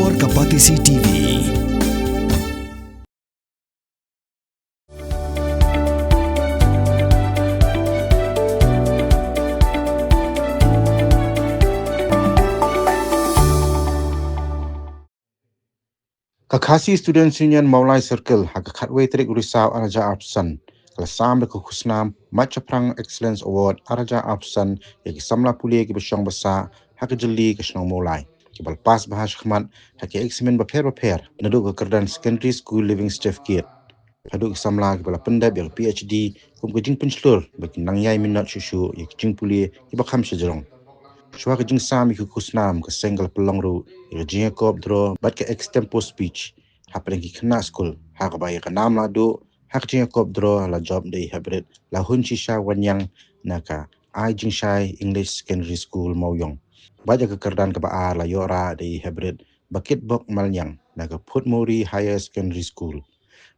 Warga Patisi TV. Kakasi Students Union Maulai Circle hak khatway trik Risau Araja Absan kelasam de kusnam Macaprang Excellence Award Araja Absan yaki samla pulia ki besyong basa hak jeli ke senong Maulai ki balpas bahas khmat hak eksamen baper penduduk ke kerdan secondary school living certificate haduk samla ki bala pendap yang PhD kum ke jing penslur bagi nangyai minat susu yaki jing pulia ki bakham sejerong Shwa ke jing sam iku kusnam ke single pelong ru ya jing kop dro bat ke extempo speech hapeng ki kena school hak bai ke nam la do hak jing kop dro la job de hybrid la hun chi sha wanyang naka ai jing shai English secondary school mauyong baja ke kerdan ke ba la yora de hybrid bakit bok malyang naka put mori higher secondary school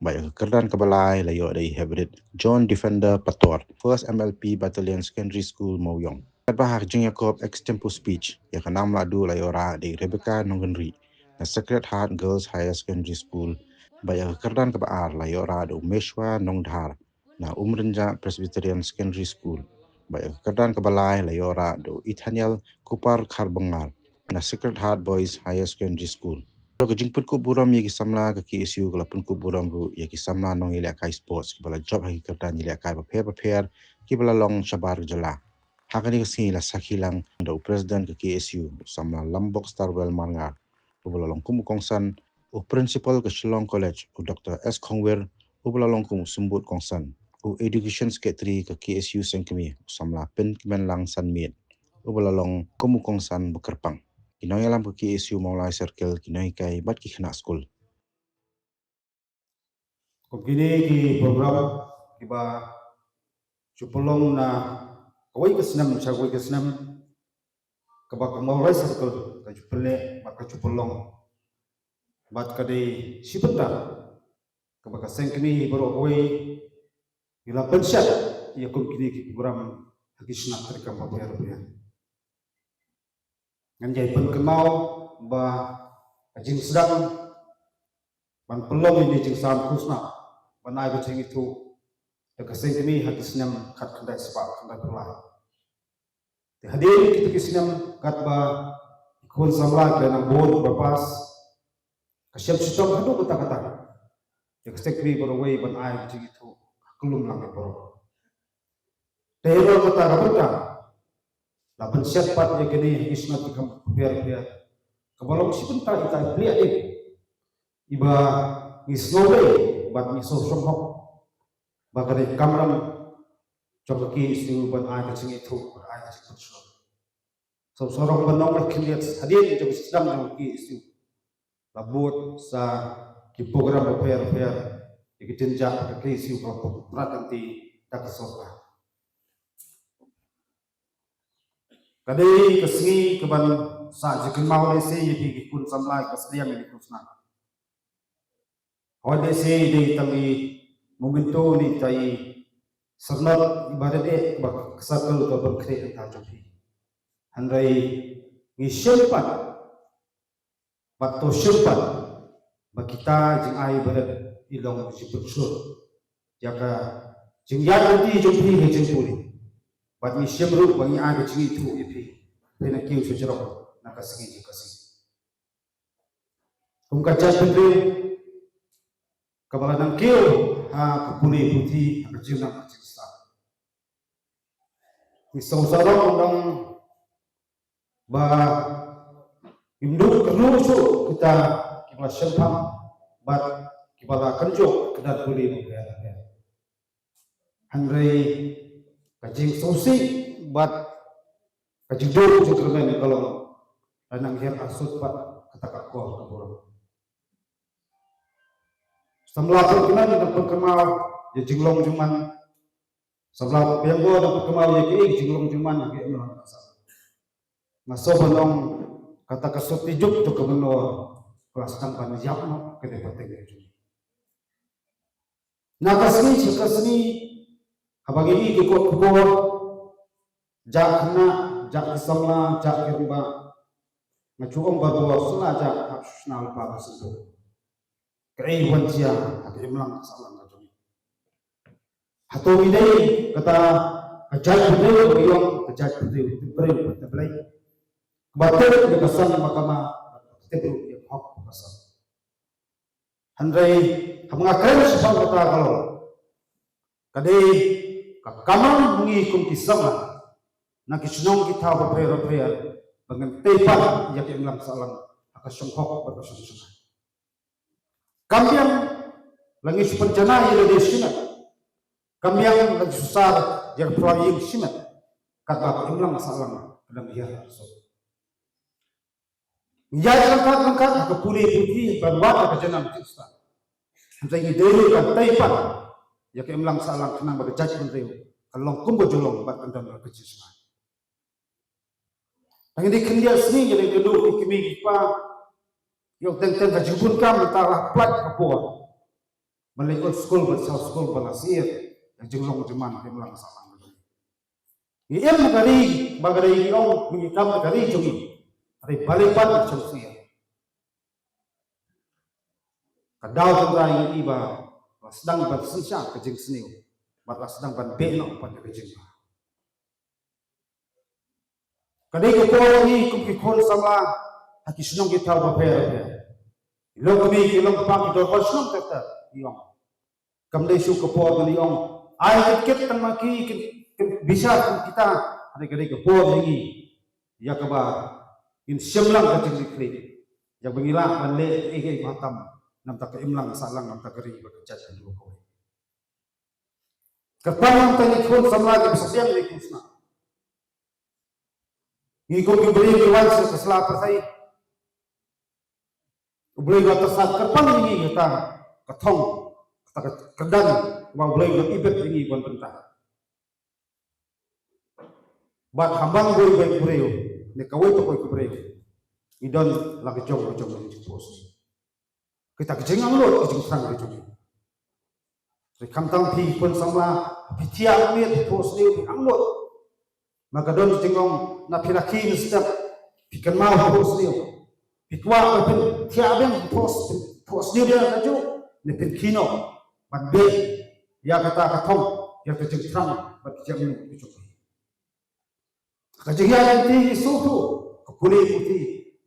baja ke kerdan ke balai la yora de hybrid John Defender Pator first MLP battalion secondary school mauyong Bahar Jing Jacob extempo speech yang kenam ladu layora di Rebecca Nongenri na Sacred Heart Girls Higher Secondary School baya kerdan ke baar layora di Umeshwa Nongdhar na Umrenja Presbyterian Secondary School baya kerdan ke balai layora di Ithaniel Kupar Kharbangal na Sacred Heart Boys Higher Secondary School Ke jingput ku buram yaki samla ke isu kelapun ku buram ru yaki samla nong ilak kai sports kibala job haki kerdan ilak kai paper kibala long sabar jela Hakani kasi la sakilang do president ke KSU sama Lambok Starwell Marngar ubulalong kumukongsan u principal ke Shillong College u Dr. S. Kongwer ubulalong sumbut kongsan u education secretary ke KSU Sengkemi sama pen kemenlang sanmit ubulalong kumukongsan bekerpang kinoy alam ke KSU Maulai Circle kinoy kai bat ki khna school Kini ki program kiba cupolong na kawai kesenam cakoi kesenam kebak Maulai Circle ka cupole maka cupolong bat kadai sibeta kebak sengkini baru kawai ila pensyat ia kini ki program hakisna terkam papiar nganjai penkemau ba jing sedang ban pelong ini jing sam kusna banai bacing itu Dekasih kami hati senam kat kendai sebab kendai berlalu. Hadir kita kesenam kat ba ikon samla kena bod berpas. Kasyam sitom hadu kata-kata. Dekasih kami berway ban air bacing itu kelum lang berapa. Tehero kata rabata. Lapan siapa yang kini isna tikam biar. Kebalong si bentar kita lihat ini. Iba isnowe bat miso somhok. Bagari kamram coba isu ban ai kecing itu ai kecing betul. So sorong benong lekiliat hadir coba sedang coba isu. Labut sa ki program fair ikitinja ke isu kalau prakanti tak sopa. Kadai kesengi keban sa jikin mau desi yaki kun samlai kesediaan ini kusna. Hoi desi di tangi Momentu ni tai sernot ibadat bak kesakal ke berkreat tajubi. Handai ngisyepat bakto syepat bakita jing ai badat ilong sipetsur. Jaka jing ya nanti jumpi he jing puli. Bat ngisyem ru bangi ai jing itu ipi. Pena kiu sejerok nakasingi kasih. Kum kacat pendri kabalan kiu kepuli putih kecil nak kecil besar. Misal sarong dong ba induk kernusu kita kibla sempam bat kibla kenjok kedat puli mengaya. Handai kacing sosi bat kacing dulu cukup kalau anang her asut bat kata kau keburuk. Sebelah perkenalan dan perkemal ya jinglong cuman sebelah yang gua dan perkemal ya ki jinglong cuman ya ki melang asal. Ngaso benong kata kasut tijuk tu kemeno kelas tampan siapa ke depan itu. Nah kasni habang ini ikut jak kesamla jak kerba ngacuong baru selaja absenal pa sedo kay wantia at imlang salang ngajong hato ini kata ajat beliau yang ajat beliau teblay bater di kesan makama teblay yang hak kesan handai hamngakren sebab kata kalau kadai kamang mengikum kisama nakisunong kita berpera-pera dengan tepat yang imlang salang akasyong hok berkasyong sungai kambiang langis pencana yang ada sinat kambiang lagi susah yang proyek sinat kata imlang salang dalam ia ia langkah-langkah ke pulih putih berwata ke jenam cinta sampai ini dulu kan tepat yang imlang salang kenang berjaj menriu kalau kumbo jolong berkendang berkecil sungai ang hindi kandiya sini jadi dulu kimi pa yung tenten ka jubun ka mentara plat kapo malikot school bersau school balasir yang jenglong jeman kemlang salang iem kari bagari yung mengikam kari jungi ari balipan chungsi kadaw tengrai iba sedang bersensya ke jeng seniu batlah sedang ban beno pada ke jeng kadai ko ni kum ki khol sama haki sunong ki thau ba phe lo kami ki long pa ki do ko sunong ta yong kam dai su ko por ni yong ai ket tan ma ki bisa kita ada kadai ko por ni ya ka ba in semlang ka jing kri ya bangila ban le e matam nam ta ka imlang salang nam ta kari ba ka jat ko ko kapang tan khol sama ki sasyang ni kusna Iko kiberi kiwan sa kasla persai. Ubulay ga tasat kapang ini kita katong kata kedang mau bulay ga ibet ini buat bentah. Bat hambang boy baik bureo ne kawai to koy kibreo. Idon lagi jong ni pos. Kita kejengang lo kejeng sang kejeng. Rekam tang pi pun sama pitiang ni pos ni anglot. Maka don jengong na pilaki setiap pikan mau pos dia pikwa pin tiabeng pos dia kaju ne pin kino badbe ya kata katong ya kejeng trang bad jeng nu kejeng kejeng ya ti sutu kuli putih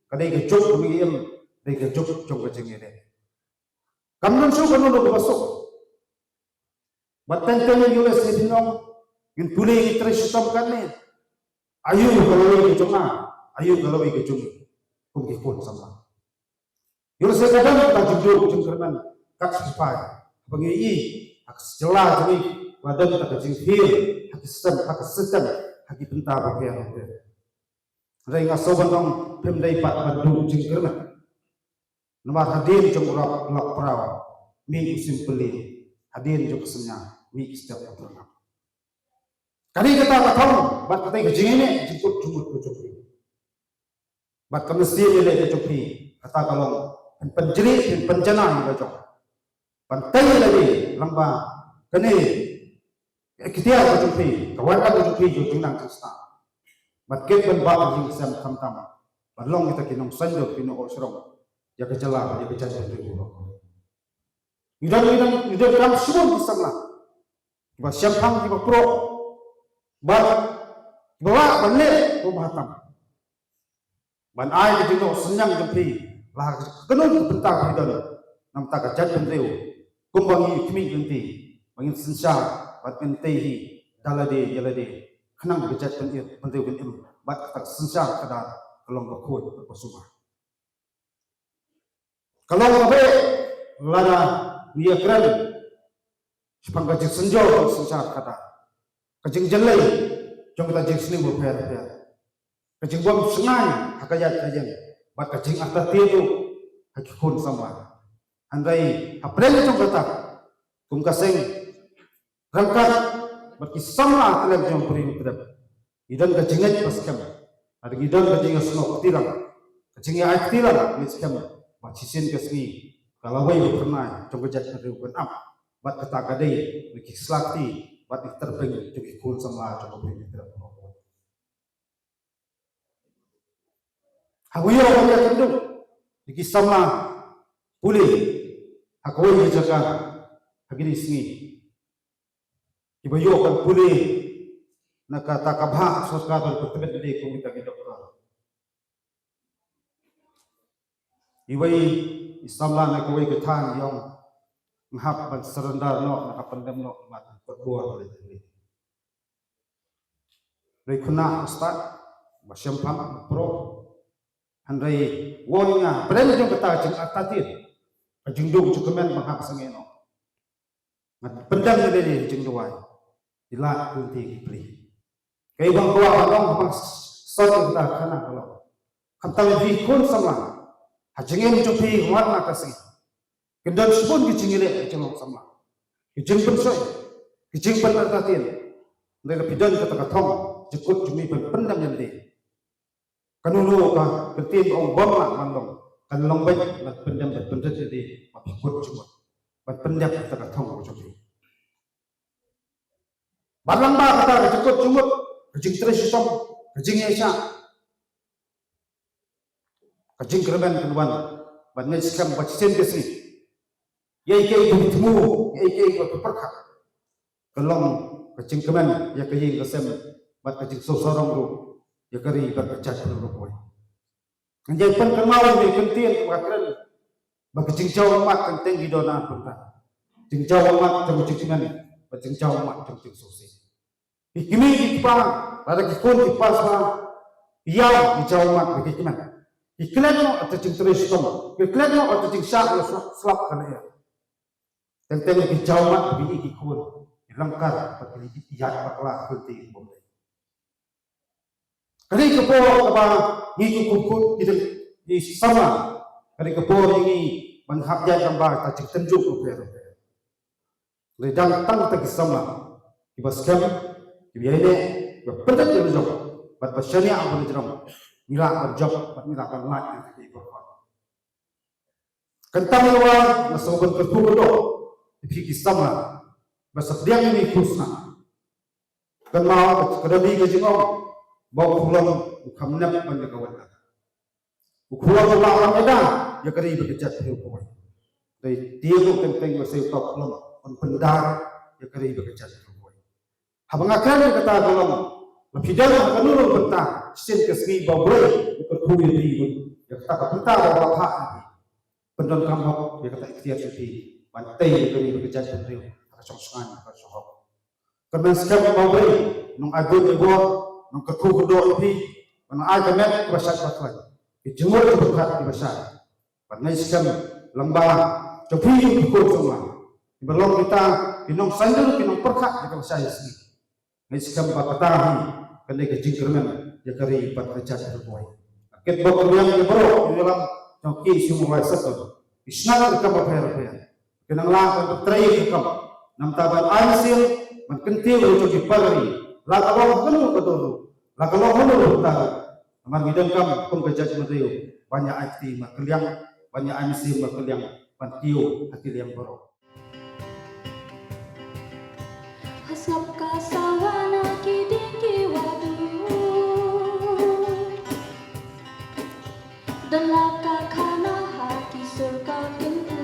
kadai kejok kumiem dai kejok jong kejeng ini kamnon su kamnon do masuk batan tan yules dinong in puli itresutam kanne ayu kalau ke cuma ayu kalau ke cuma kumki pun sama yo se kadang kita jujur jengkerman kat sepai bagi i hak sejelas jadi badan kita kecil hir hak sistem hak pinta bagian itu rai ngasoban dong pemdai pat bandu jengkerman nomor hadir jengurap lak perawa mi simpeli hadir jengkesennya mi setiap orang kali kita tahu, bat kata kejeng ini jemput kucupi. Bat kemesti lele kucupi. Kata kalau penjeri penjana yang bacok. Pantai lagi lamba kene kita kucupi. Kawan kucupi jo tinang kesta. Bat ket penbab jing sam kamtam. Balong kita kinong sanjok kinong osrong. Ya kejala ya kejajan dulu. Idam kam suun bisanglah. Ba siampang ba pro bawa balik rumah tam ban ai ke tino senyang jempi lah kenun bentar hidon nam ta ka jat bendeu kumbangi kimi genti bangin sensa bat pentehi dalade yalade khnang bejat bendeu ben im bat tak sensa kada kelong bakut bersubah kalau abe lada dia keren sepangga jek senjo sensa kada kejeng jelai jong kita jeng sini berper kejeng buang sungai hakayat kejeng bat kejeng atas tiru hakikun sama andai april jong kata kum kaseng rangkat berkisama telah jong peri pedap idan kejengat paskam ada idan kejeng senok tirang kejeng ayat tirang miskam bat sisin kesni kalau wei pernah jong kejat kerupan am bat kata kadai berkislati bat terbang juga kul sama coba beri tidak Haguyo kaya kendo ikisama puli hakoi jaga hagini singi ibayo kan puli nakata kabha soskador pertebet de kumita ke doktor ibai islamla na kawai ke than yong ngahap ban serendar no nakapandam no mat perbuat oleh ini rekuna ustad basyam pam pro handai wonya brand jong kata jeng atatir jeng dong cukemen menghap sangeno mat pendam de jeng doai ila kunti pri kay bang kuwa bang bang sot kita kana kalau kantal vi kun sama hajengin cupi warna kasih kendon sepun kicingile jeng sama kijing pensoi kijing penatatin dari pidan kata kathong jekut cumi pendam yang de kanulu ka ketin ong bom lah mandong kan long baik lah pendam jadi mapikut cuma pendam kata kathong cupi balang ba kata jekut cumut kejing terus song kejing esya kejing kerban kenuan ban skam bacen kesi yai kei bertemu yai kei berperka kelong kejing keman ya kejing kesem bat kejing sosorong ru ya kari berkecat ru boy anjay pan kenal ni kentien makran ba kejing jaw mat kenteng gidona punta kejing jaw mat kejing keman kejing jaw mat kejing sosi ikimi ipa ada kikun ipas ma iya di jawa mat begitu mana iklan no atau cing terus tom iklan no atau cing syak slap kana ya tentang di jawa mat begi kikun langkar pakai iya bakla kunti bombe kali kepo apa ngiku kukut di sama kali kepo ini menghapja tambah tak cing tenjuk rupiah redang tang tak sama ibaskan biayanya berpendat di ujung, berpasyania apa di dalam, mila berjob, mila berlat yang kita ikutkan. Kentang luar, nasoban berkudo, dipikir sama, bersedia ini kusna. Kenal, kedai kejengong, bawa pulang, bukan menak penjagawan. Ukuran pulang ada, ya kari berkejat berkuat. Dari dia tu tentang bersih top pulang, pendar, ya kari berkejat berkuat. Habang akan kata dalam lebih dalam kanurun bentang sin kesni bawa berkuih di yang kata bentang bawa hak pendon kamu dia kata ikhtiar suci bantai kini bekerja sendiri kacau sungai kacau hok kerana sekali bawa nung agung ibu nung keku kedua ini nung agama besar bakal dijemur berkat di besar karena sekali lembah cobi ikut semua belum kita minum sandal minum perkat di besar sini Niskam bakatahi kali kejing kerman ya kari pat kerja berbuai. Ket bokor yang bro di dalam joki semua satu. Isnak ke apa kenang lang bertrai ke nam taban aisil menkentil joki pari. La kalau kenu betul. La kalau kenu betul. Amar bidang kam pun kerja mentiu banyak akti makeliang banyak aisil makeliang pantiu akil yang bro. Hasab kasawana kidiki wadu Dalaka kana hati surga pintu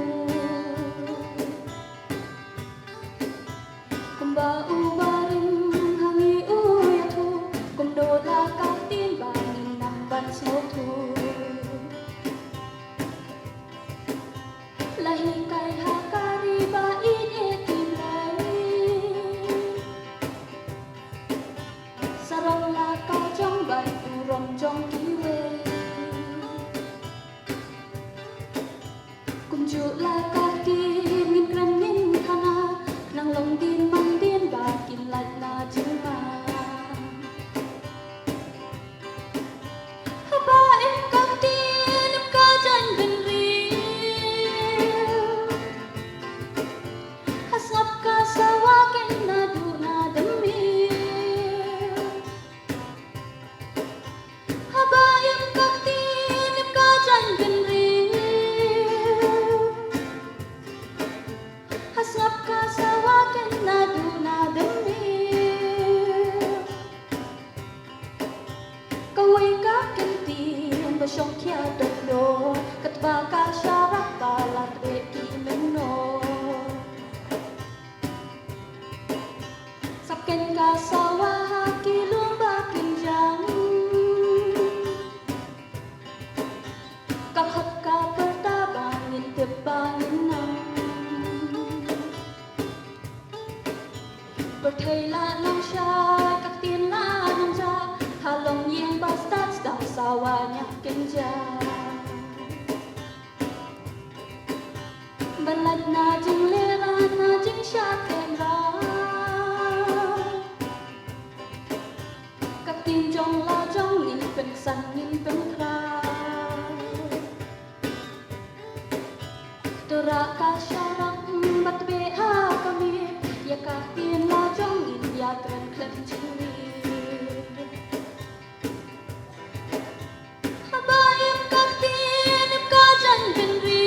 Kumba ubarin hangi uyatu Kumdola katin bangin namban sotu Lahi kai hakari ba ine sarong la ka jong bai urong jong kiwe kum ju la ka tin min kran min khana nang long din mang din ba kin lat na jinga ha ba em ka tin ka jan bin ri dando Katbaka syarak balat reki meno Sapken ka sawah kilum bakinjang Kakhat ka pertabangin tebangin nang Berthela nang syai kak tin la nang ja Halong yang bastard dang sawanya kenja Balad na jing lera na jing syatem ra Kak tin jong la jong lin pen san lin pen kra Tora ka syarang bat be ha kami Ya kak tin la jong lin ya kren klen jingli Habayim kak tin ip ka jan ben ri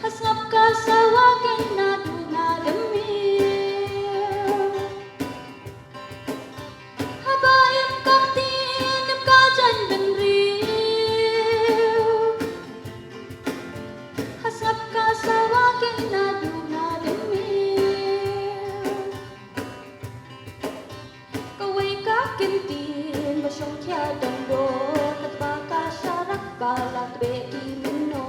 Hasngap ka sawa ken na du na demi Habayim kak tin ip ka jan ben ri Hasngap ka sawa ken na du na demi Kaway ka ken tin masyong kya dando Katbaka syarak balat beki mino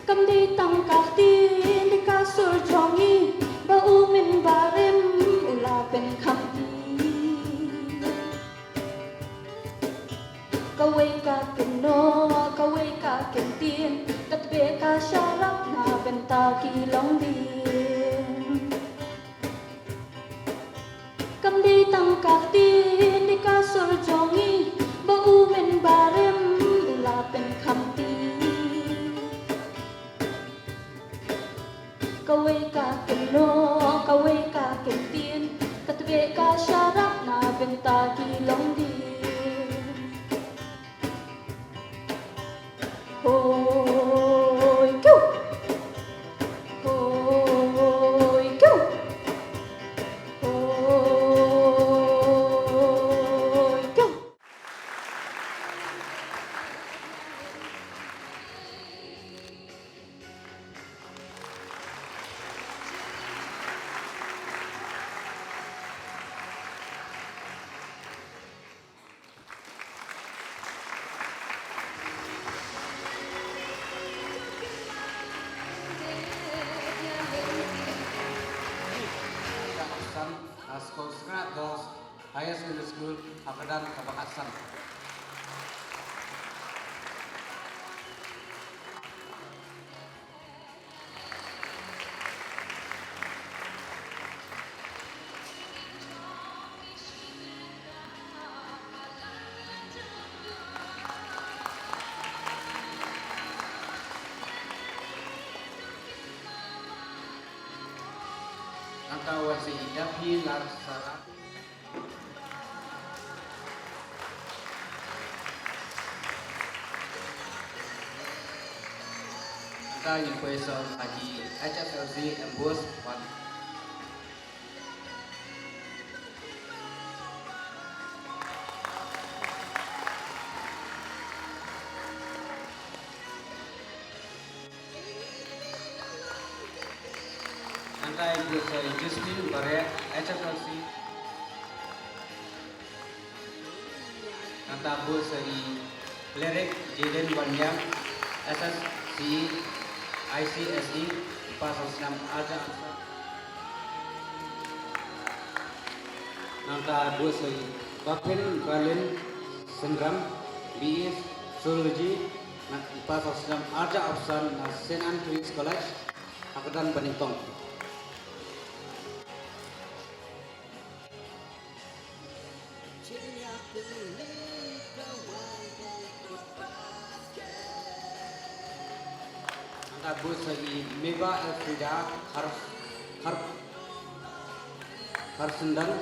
Kam di tang kak tin di kasur jongi Ba umin barim ulapen kamti Kaway ka keno, kaway ka kentin Katbe ka syarak na benta kilong din Kam di tang kak tin di kasur jongi Ba umin barim ulapen kamti Kaway ka keno, kaway ka kentin Katbe ka syarak na benta kilong din Hoy kyo Hoy kyo Hoy kyo Sekolah Sekolah Dos Higher Secondary School Akadan Kabakasan. Angka wasi dapi laksana angka yang kuasa haji HSLC Embus Wan angka yang kuasa Justin Barret HSLC angka kuasa Lerek Jaden Wanyam SSC ICSE Pasal 6 Aja angka 2 segi Bapin Berlin Sengram BS Zoology Pasal 6 Aja Afsan St. Andrews College Angkatan Banintong. Tabus lagi Meba Elfrida Harsendang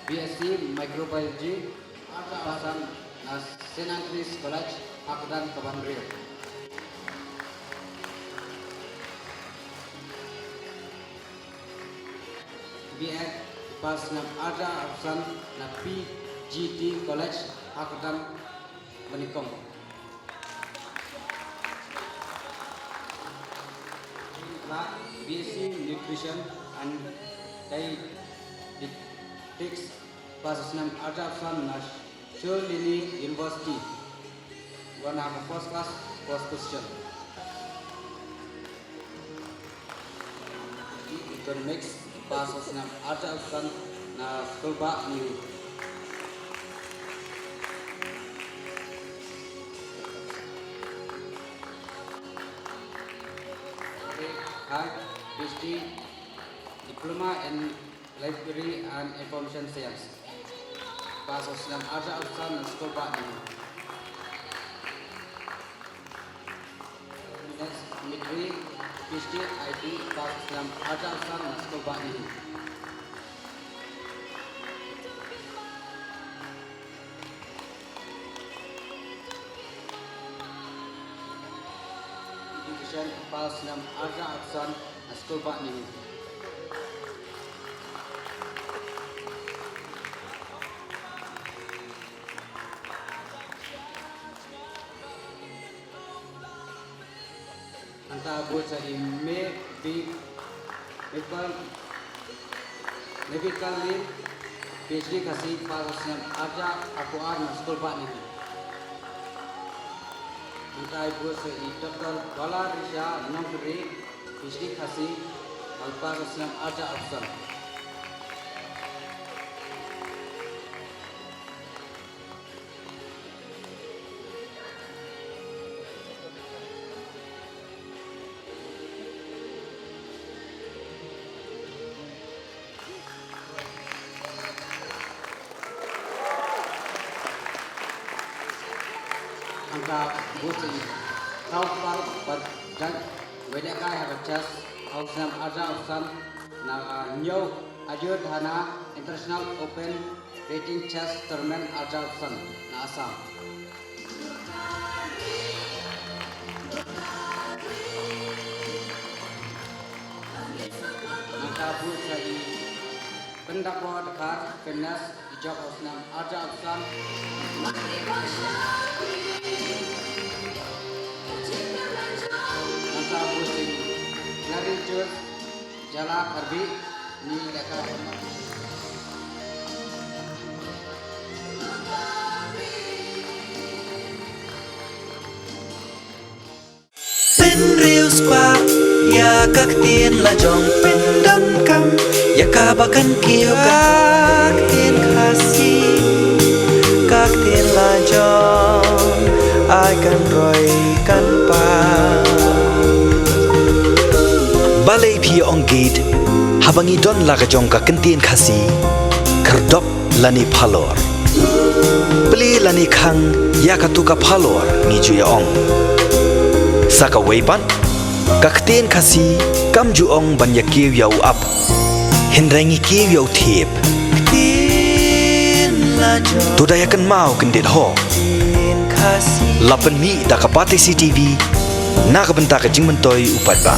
BSc Microbiology Pasang St. Anthony's College Akdan Kaban Rio. BEd pas nam Arja Afsan na PGT College Akdan Banikom. BSc Nutrition and Dietetics pas nam Arja Afsan na Shirley University. Gonna have a first class first position. Economics pas nam Arja Afsan na Sekolah New. High PhD Diploma in Library and Information Science. Pas nam Arja Afsan na Sekolah New. Midway PhD IT pas nam Arja Afsan na Sekolah New. Pas nam Arja Afsan na Sekolah New. Anta buat sa medical PhD kasih pas nam Arja Akuar na Sekolah New. Anta buat sa Dr. Bala Risha Nomri PhD kasih pas nam Arja Afsan. Angka busi kau par pada beda kaya bacas Ausam Arja Afsan na new ajur dhana International Open Rating Chess Tournament Arja Afsan na Assam. Angka busi pendakwa dekar kenas ijab Ausam Arja Afsan. Angka pusing dari jur jala karbi ni lekar. Pin real spark ya kak tien la jong pin dam kam ya kabakan kiyo kak tien kasih kak tien la jong ai kan roy kan pa balai pi ong gate habangi don la jong ka kentien khasi kerdop lani phalor beli lani khang ya katuka phalor ni ju ya ong saka weipan kakten khasi kam ju ong ban ya kiw yau up hindrangi kiw yau thep tu daya kan mau kendit ho lapan mi da kapate CTV na kabenta ka jingmentoi upat ba